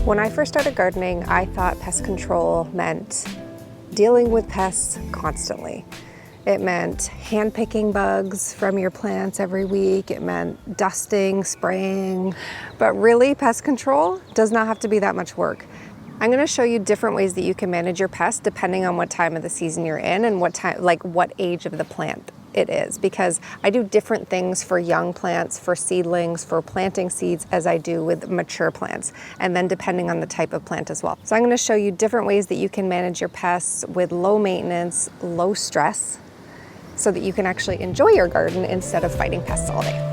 When I first started gardening, I thought pest control meant dealing with pests constantly. It meant hand-picking bugs from your plants every week. It meant dusting, spraying. But really, pest control does not have to be that much work. I'm going to show you different ways that you can manage your pests depending on what time of the season you're in and what age of the plant it is, because I do different things for young plants, for seedlings, for planting seeds as I do with mature plants, and then depending on the type of plant as well. So I'm going to show you different ways that you can manage your pests with low maintenance, low stress, so that you can actually enjoy your garden instead of fighting pests all day.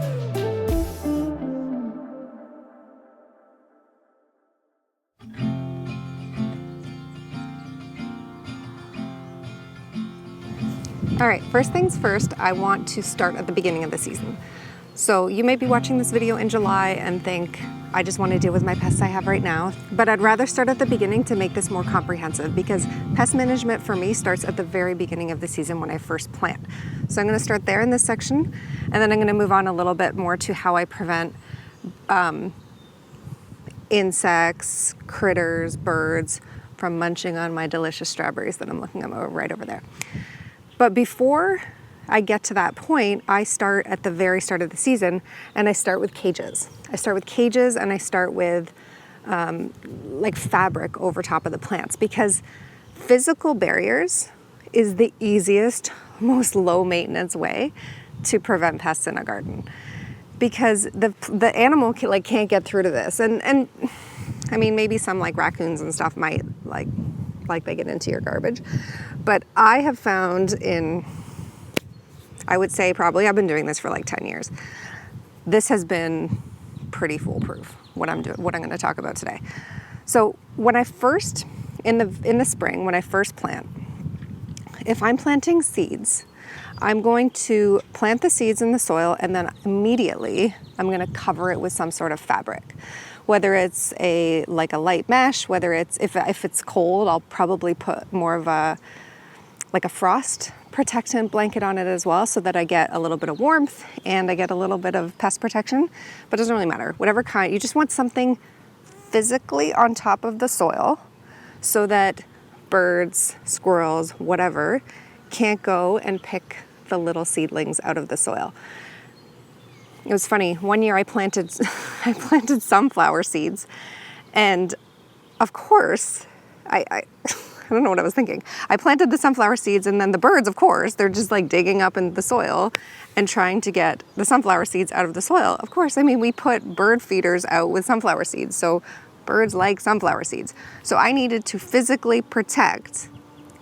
All right, first things first, I want to start at the beginning of the season. So you may be watching this video in July and think, I just want to deal with my pests I have right now. But I'd rather start at the beginning to make this more comprehensive, because pest management for me starts at the very beginning of the season when I first plant. So I'm going to start there in this section, and then I'm going to move on a little bit more to how I prevent insects, critters, birds from munching on my delicious strawberries that I'm looking at right over there. But before I get to that point, I start at the very start of the season, and I start with cages. I start with cages, and I start with like fabric over top of the plants, because physical barriers is the easiest, most low maintenance way to prevent pests in a garden, because the animal can't get through to this. And I mean, maybe some like raccoons and stuff might like they get into your garbage. But I have found I would say probably, I've been doing this for like 10 years. This has been pretty foolproof, what I'm going to talk about today. So when I first, in the spring, when I first plant, if I'm planting seeds, I'm going to plant the seeds in the soil, and then immediately I'm going to cover it with some sort of fabric. Whether it's a light mesh, whether it's, if it's cold, I'll probably put more of a frost protectant blanket on it as well, so that I get a little bit of warmth and I get a little bit of pest protection. But it doesn't really matter, whatever kind. You just want something physically on top of the soil so that birds, squirrels, whatever, can't go and pick the little seedlings out of the soil. It was funny, one year I planted sunflower seeds, and of course, I don't know what I was thinking. I planted the sunflower seeds, and then the birds, of course, they're just like digging up in the soil and trying to get the sunflower seeds out of the soil. Of course, I mean, we put bird feeders out with sunflower seeds, so birds like sunflower seeds. So I needed to physically protect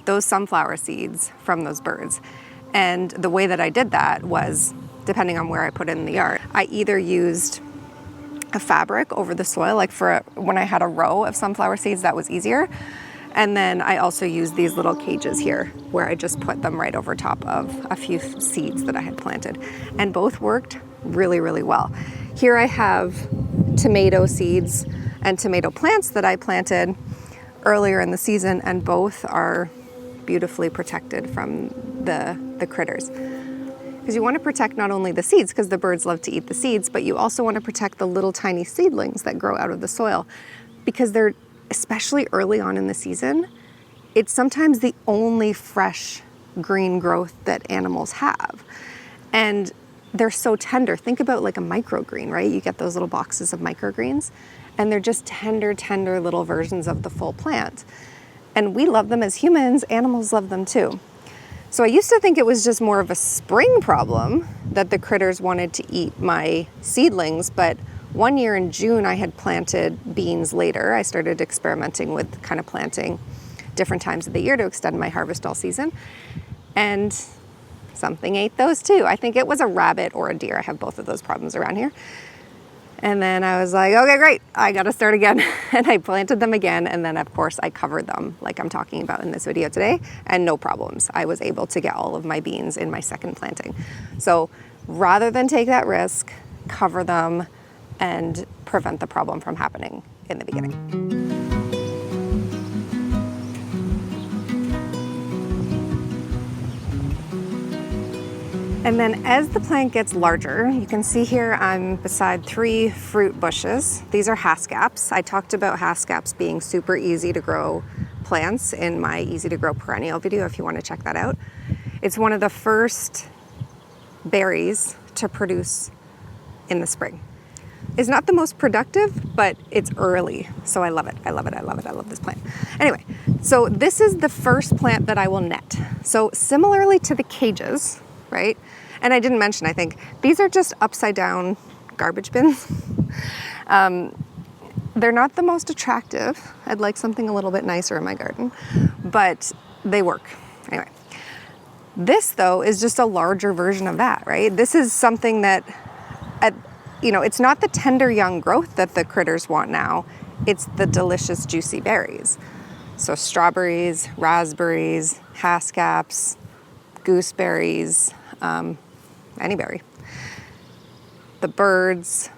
those sunflower seeds from those birds. And the way that I did that was, depending on where I put it in the yard, I either used a fabric over the soil, like when I had a row of sunflower seeds, that was easier. And then I also used these little cages here where I just put them right over top of a few seeds that I had planted. And both worked really, really well. Here I have tomato seeds and tomato plants that I planted earlier in the season, and both are beautifully protected from the critters. Because you want to protect not only the seeds, because the birds love to eat the seeds, but you also want to protect the little tiny seedlings that grow out of the soil, because they're, especially early on in the season, it's sometimes the only fresh green growth that animals have. And they're so tender. Think about like a microgreen, right? You get those little boxes of microgreens, and they're just tender, tender little versions of the full plant. And we love them as humans, animals love them too. So I used to think it was just more of a spring problem that the critters wanted to eat my seedlings, but one year in June I had planted beans later. I started experimenting with kind of planting different times of the year to extend my harvest all season. And something ate those too. I think it was a rabbit or a deer. I have both of those problems around here. And then I was like, okay, great, I gotta start again. And I planted them again, and then of course I covered them like I'm talking about in this video today, and no problems. I was able to get all of my beans in my second planting. So rather than take that risk, cover them and prevent the problem from happening in the beginning. And then as the plant gets larger, you can see here I'm beside 3 fruit bushes. These are haskaps. I talked about haskaps being super easy to grow plants in my easy to grow perennial video if you want to check that out. It's one of the first berries to produce in the spring. It's not the most productive, but it's early, so I love it. I love it. I love it. I love this plant. Anyway, so this is the first plant that I will net. So similarly to the cages, right? And I didn't mention, I think, these are just upside down garbage bins. They're not the most attractive. I'd like something a little bit nicer in my garden, but they work. Anyway, this though is just a larger version of that, right? This is something that, it's not the tender young growth that the critters want now. It's the delicious juicy berries. So strawberries, raspberries, haskaps, gooseberries, any berry. The birds,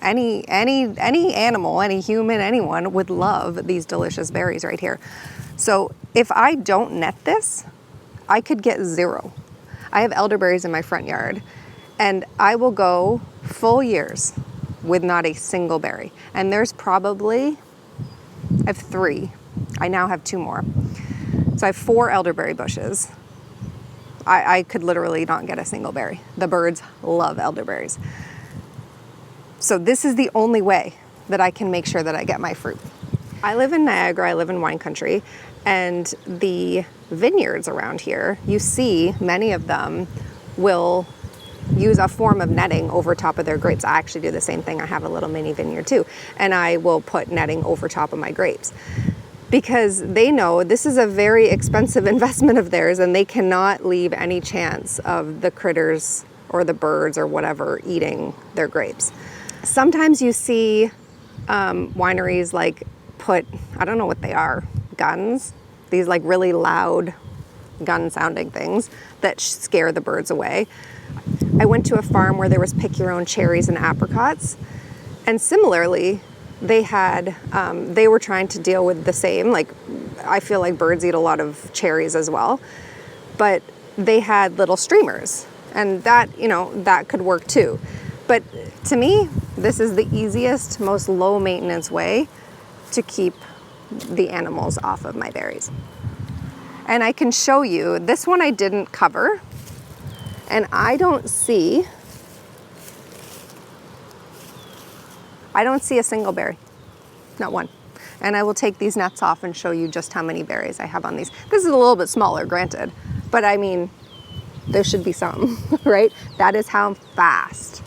any animal, any human, anyone would love these delicious berries right here. So if I don't net this, I could get 0. I have elderberries in my front yard, and I will go full years with not a single berry. And there's probably, I have 3. I now have 2 more. So I have 4 elderberry bushes. I could literally not get a single berry. The birds love elderberries. So this is the only way that I can make sure that I get my fruit. I live in Niagara, I live in wine country, and the vineyards around here, you see many of them will use a form of netting over top of their grapes. I actually do the same thing. I have a little mini vineyard too, and I will put netting over top of my grapes, because they know this is a very expensive investment of theirs, and they cannot leave any chance of the critters or the birds or whatever eating their grapes. Sometimes you see wineries like put, I don't know what they are, guns, these like really loud gun sounding things that scare the birds away. I went to a farm where there was pick your own cherries and apricots, and similarly, they were trying to deal with the same, like, I feel like birds eat a lot of cherries as well, but they had little streamers, and that, that could work too. But to me, this is the easiest, most low maintenance way to keep the animals off of my berries. And I can show you, this one I didn't cover, and I don't see a single berry, not one. And I will take these nets off and show you just how many berries I have on these. This is a little bit smaller, granted, but I mean, there should be some, right? That is how fast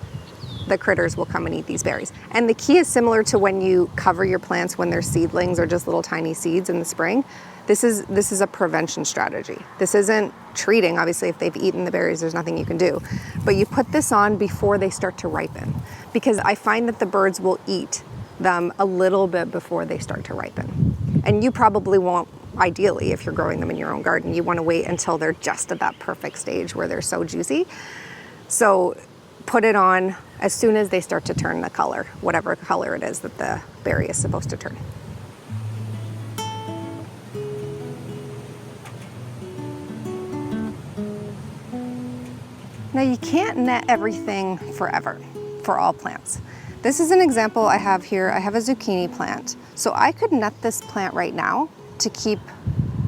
the critters will come and eat these berries. And the key is similar to when you cover your plants when they're seedlings or just little tiny seeds in the spring. This is a prevention strategy. This isn't treating. Obviously, if they've eaten the berries, there's nothing you can do. But you put this on before they start to ripen, because I find that the birds will eat them a little bit before they start to ripen. And you probably won't, ideally, if you're growing them in your own garden, you want to wait until they're just at that perfect stage where they're so juicy. So put it on as soon as they start to turn the color, whatever color it is that the berry is supposed to turn. Now, you can't net everything forever for all plants. This is an example I have here. I have a zucchini plant. So I could net this plant right now to keep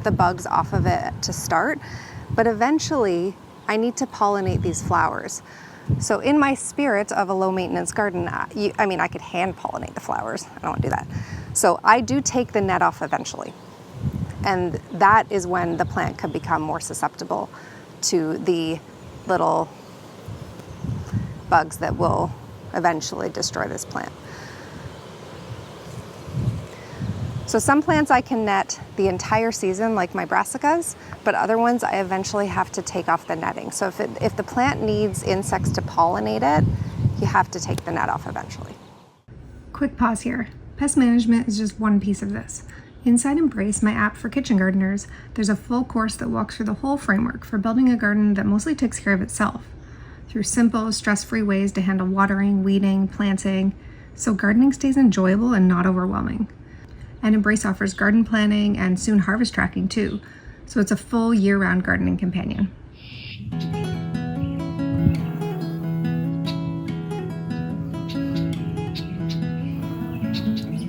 the bugs off of it to start, but eventually I need to pollinate these flowers. So in my spirit of a low maintenance garden, I could hand pollinate the flowers. I don't want to do that. So I do take the net off eventually. And that is when the plant could become more susceptible to the little bugs that will eventually destroy this plant. So some plants I can net the entire season, like my brassicas, but other ones I eventually have to take off the netting. So if the plant needs insects to pollinate it, you have to take the net off eventually. Quick pause here. Pest management is just one piece of this. Inside Embrace, my app for kitchen gardeners, there's a full course that walks through the whole framework for building a garden that mostly takes care of itself, through simple, stress-free ways to handle watering, weeding, planting, so gardening stays enjoyable and not overwhelming. And Embrace offers garden planning and soon harvest tracking too, so it's a full year-round gardening companion.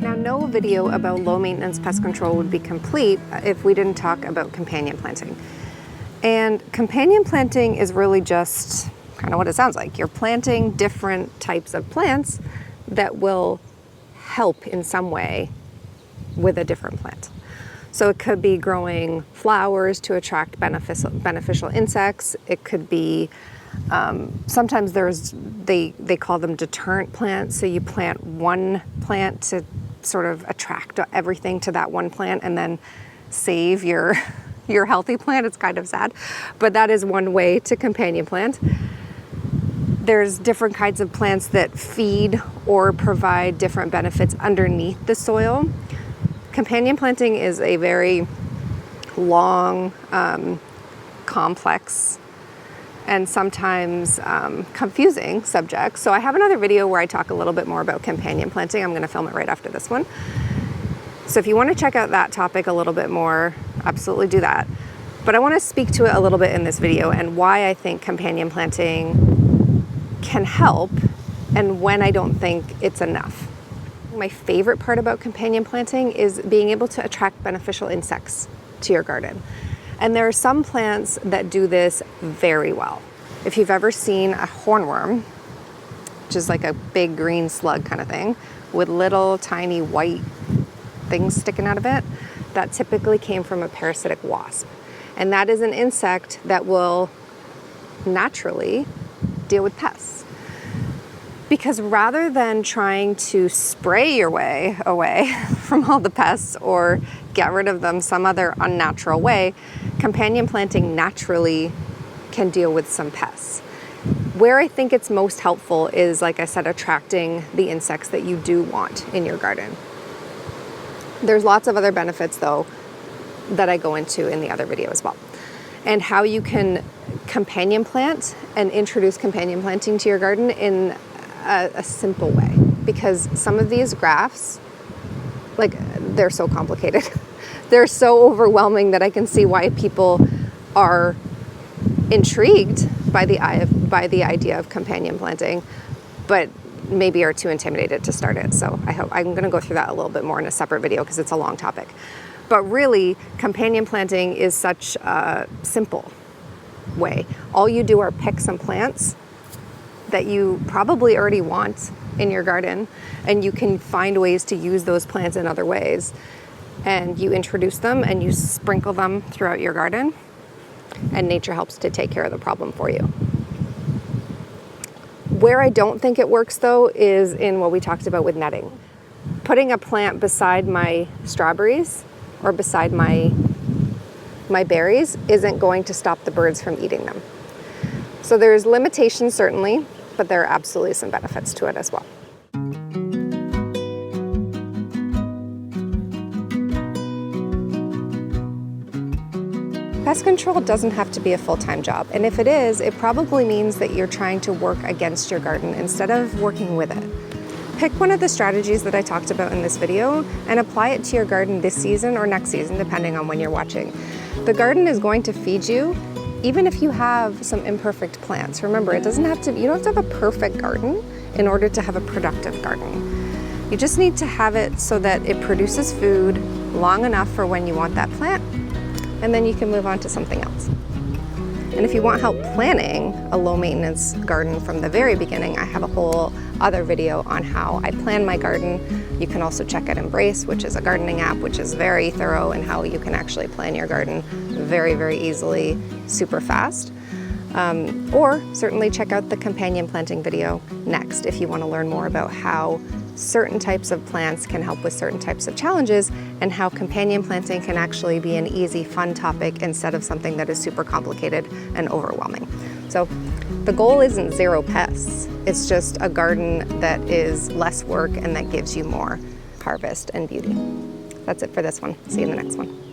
Now, no video about low maintenance pest control would be complete if we didn't talk about companion planting. And companion planting is really just kind of what it sounds like. You're planting different types of plants that will help in some way with a different plant. So it could be growing flowers to attract beneficial insects. It could be, sometimes they call them deterrent plants. So you plant one plant to sort of attract everything to that one plant and then save your healthy plant. It's kind of sad, but that is one way to companion plant. There's different kinds of plants that feed or provide different benefits underneath the soil. Companion planting is a very long, complex, and sometimes confusing subject. So I have another video where I talk a little bit more about companion planting. I'm going to film it right after this one. So if you want to check out that topic a little bit more, absolutely do that. But I want to speak to it a little bit in this video and why I think companion planting can help and when I don't think it's enough. My favorite part about companion planting is being able to attract beneficial insects to your garden. And there are some plants that do this very well. If you've ever seen a hornworm, which is like a big green slug kind of thing, with little tiny white things sticking out of it, that typically came from a parasitic wasp. And that is an insect that will naturally deal with pests. Because rather than trying to spray your way away from all the pests or get rid of them some other unnatural way, companion planting naturally can deal with some pests. Where I think it's most helpful is, like I said, attracting the insects that you do want in your garden. There's lots of other benefits though that I go into in the other video as well. And how you can companion plant and introduce companion planting to your garden in a simple way, because some of these grafts, like, they're so complicated. They're so overwhelming that I can see why people are intrigued by the idea of companion planting, but maybe are too intimidated to start it. So I'm going to go through that a little bit more in a separate video because it's a long topic. But really, companion planting is such a simple way. All you do are pick some plants that you probably already want in your garden, and you can find ways to use those plants in other ways. And you introduce them and you sprinkle them throughout your garden, and nature helps to take care of the problem for you. Where I don't think it works though is in what we talked about with netting. Putting a plant beside my strawberries or beside my berries isn't going to stop the birds from eating them. So there's limitations certainly, but there are absolutely some benefits to it as well. Pest control doesn't have to be a full-time job, and if it is, it probably means that you're trying to work against your garden instead of working with it. Pick one of the strategies that I talked about in this video and apply it to your garden this season or next season, depending on when you're watching. The garden is going to feed you even if you have some imperfect plants. Remember, you don't have to have a perfect garden in order to have a productive garden. You just need to have it so that it produces food long enough for when you want that plant, and then you can move on to something else. And if you want help planning a low maintenance garden from the very beginning, I have a whole other video on how I plan my garden. You can also check out Embrace, which is a gardening app, which is very thorough in how you can actually plan your garden very, very easily, super fast. Or certainly check out the companion planting video next if you want to learn more about how certain types of plants can help with certain types of challenges and how companion planting can actually be an easy, fun topic instead of something that is super complicated and overwhelming. So the goal isn't zero pests. It's just a garden that is less work and that gives you more harvest and beauty. That's it for this one. See you in the next one.